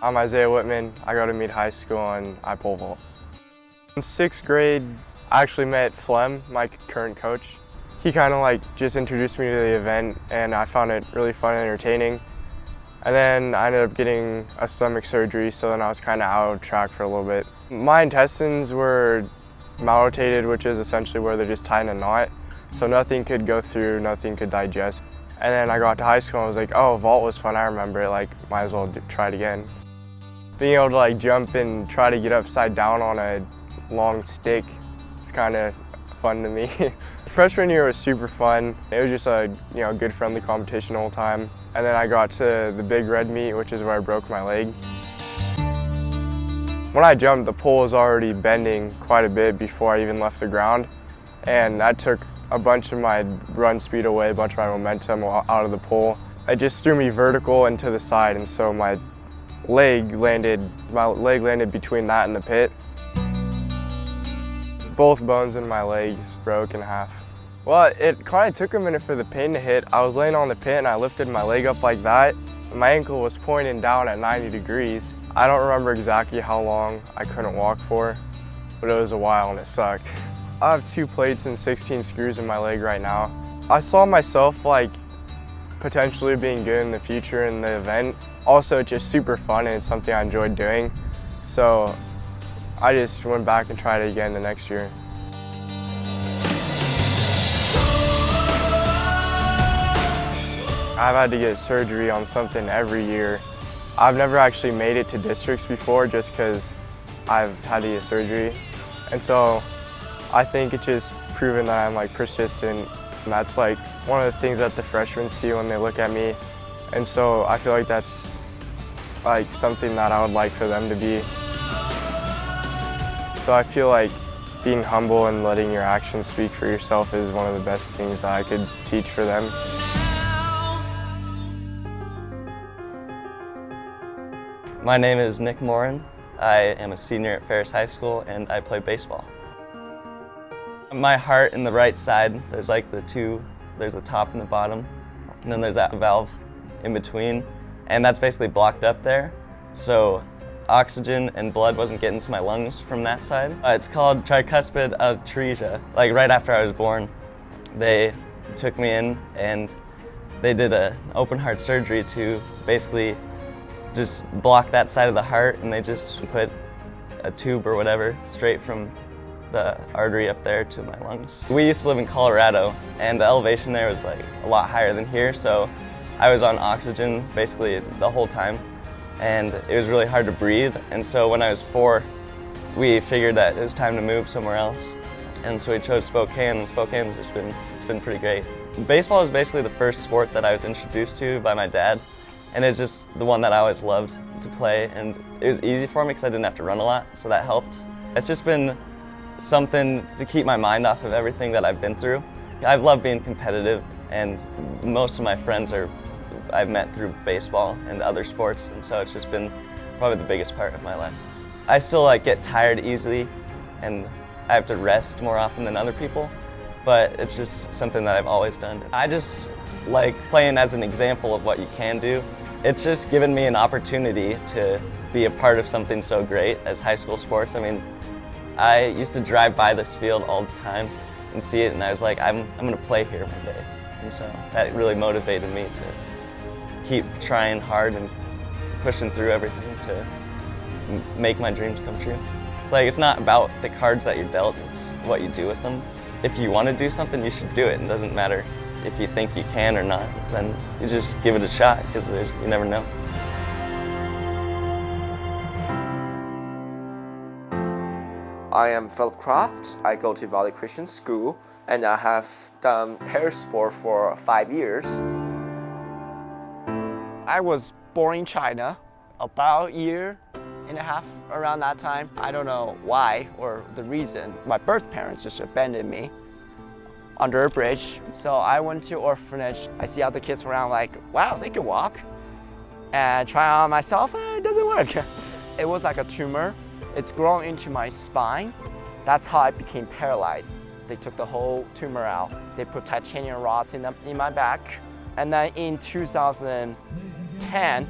I'm Isaiah Whitman. I go to Meade High School and I pole vault. In 6th grade, I actually met Flem, my current coach. He kind of just introduced me to the event and I found it really fun and entertaining. And then I ended up getting a stomach surgery, so then I was kind of out of track for a little bit. My intestines were malrotated, which is essentially where they're just tied in a knot. So nothing could go through, nothing could digest. And then I got to high school and I was like, oh, vault was fun, I remember it, might as well try it again. Being able to jump and try to get upside down on a long stick is kind of fun to me. Freshman year was super fun. It was just a good friendly competition the whole time. And then I got to the big red meet, which is where I broke my leg. When I jumped, the pole was already bending quite a bit before I even left the ground. And that took a bunch of my run speed away, a bunch of my momentum out of the pole. It just threw me vertical and to the side, and so my leg landed between that and the pit. Both bones in my legs broke in half. Well, it kind of took a minute for the pain to hit. I was laying on the pit and I lifted my leg up like that. My ankle was pointing down at 90 degrees. I don't remember exactly how long I couldn't walk for, but it was a while and it sucked. I have 2 plates and 16 screws in my leg right now. I saw myself potentially being good in the future in the event. Also, it's just super fun and it's something I enjoyed doing. So I just went back and tried it again the next year. I've had to get surgery on something every year. I've never actually made it to districts before just because I've had to get surgery. And so I think it's just proven that I'm persistent. And that's one of the things that the freshmen see when they look at me. And so I feel like that's something that I would like for them to be. So I feel like being humble and letting your actions speak for yourself is one of the best things that I could teach for them. My name is Nick Morin. I am a senior at Ferris High School and I play baseball. My heart in the right side, there's there's the top and the bottom, and then there's that valve in between, and that's basically blocked up there. So oxygen and blood wasn't getting to my lungs from that side. It's called tricuspid atresia. Right after I was born, they took me in and they did an open heart surgery to basically just block that side of the heart, and they just put a tube or whatever straight from the artery up there to my lungs. We used to live in Colorado and the elevation there was a lot higher than here, so I was on oxygen basically the whole time and it was really hard to breathe. And so when I was 4, we figured that it was time to move somewhere else, and so we chose Spokane, and Spokane's it's been pretty great. Baseball is basically the first sport that I was introduced to by my dad, and it's just the one that I always loved to play, and it was easy for me because I didn't have to run a lot, so that helped. It's just been something to keep my mind off of everything that I've been through. I've loved being competitive, and most of my friends I've met through baseball and other sports, and so it's just been probably the biggest part of my life. I still get tired easily, and I have to rest more often than other people, but it's just something that I've always done. I just like playing as an example of what you can do. It's just given me an opportunity to be a part of something so great as high school sports. I mean, I used to drive by this field all the time and see it, and I was like, I'm gonna play here one day. And so that really motivated me to keep trying hard and pushing through everything to make my dreams come true. It's not about the cards that you're dealt, it's what you do with them. If you want to do something, you should do it. It doesn't matter if you think you can or not, then you just give it a shot, because you never know. I am Philip Croft. I go to Valley Christian School, and I have done parasport for 5 years. I was born in China about a year and a half around that time. I don't know why or the reason. My birth parents just abandoned me under a bridge. So I went to orphanage. I see other kids around wow, they can walk. And try on myself, it doesn't work. It was like a tumor. It's grown into my spine. That's how I became paralyzed. They took the whole tumor out. They put titanium rods in my back. And then in 2010,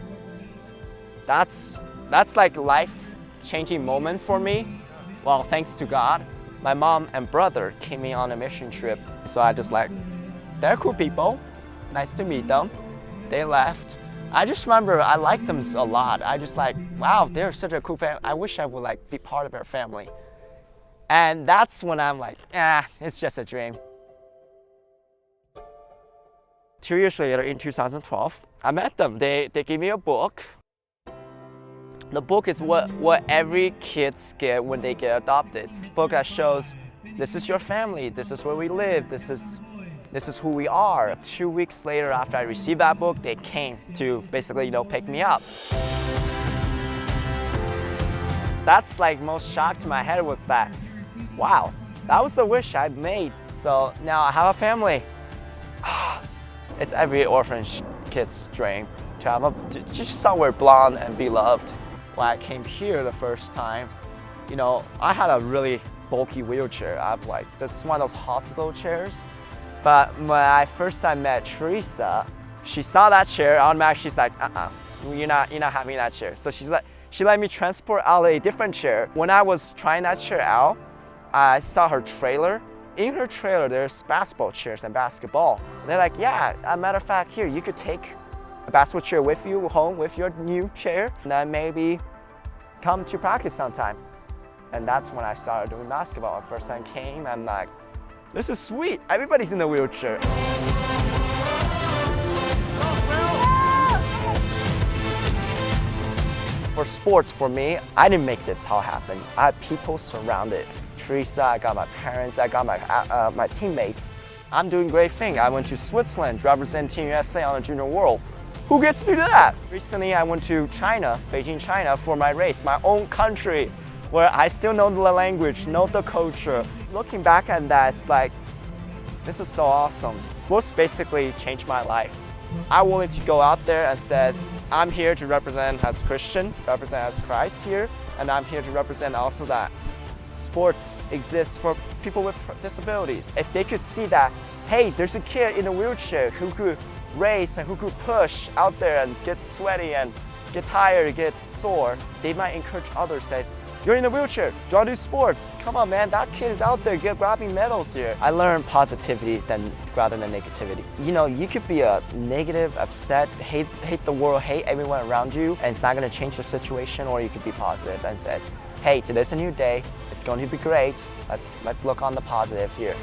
that's That's like life-changing moment for me. Well, thanks to God, my mom and brother came in on a mission trip. So I just like, they're cool people. Nice to meet them. They left. I just remember I liked them a lot. I just like, wow, they're such a cool family. I wish I would like be part of their family. And that's when I'm like, it's just a dream. 2 years later, in 2012, I met them. They gave me a book. The book is what every kids get when they get adopted. Book that shows this is your family, this is where we live, this is who we are. 2 weeks later, after I received that book, they came to basically, pick me up. That's like most shock to my head was that, wow, that was the wish I'd made. So now I have a family. It's every orphan kid's dream to have just somewhere blonde and be loved. When I came here the first time, I had a really bulky wheelchair. That's one of those hospital chairs. But when I first time met Teresa, she saw that chair, automatically she's like, you're not having that chair. So she let me transport out a different chair. When I was trying that chair out, I saw her trailer. In her trailer, there's basketball chairs and basketball. And they're like, yeah, as a matter of fact, here, you could take a basketball chair with you home with your new chair, and then maybe come to practice sometime. And that's when I started doing basketball. The first time came, I'm like, this is sweet. Everybody's in a wheelchair. For sports, for me, I didn't make this all happen. I had people surrounded. Teresa, I got my parents, I got my teammates. I'm doing great thing. I went to Switzerland, represent Team USA on the Junior World. Who gets to do that? Recently, I went to China, Beijing, China, for my race, my own country, where I still know the language, know the culture. Looking back at that, it's like, this is so awesome. Sports basically changed my life. I wanted to go out there and says, I'm here to represent as Christian, represent as Christ here, and I'm here to represent also that sports exists for people with disabilities. If they could see that, hey, there's a kid in a wheelchair who could race and who could push out there and get sweaty and get tired, get sore, they might encourage others, says, you're in a wheelchair, do you want to do sports? Come on, man, that kid is out there grabbing medals here. I learned positivity rather than negativity. You could be a negative, upset, hate the world, hate everyone around you, and it's not going to change the situation, or you could be positive and say, hey, today's a new day, it's going to be great, let's look on the positive here.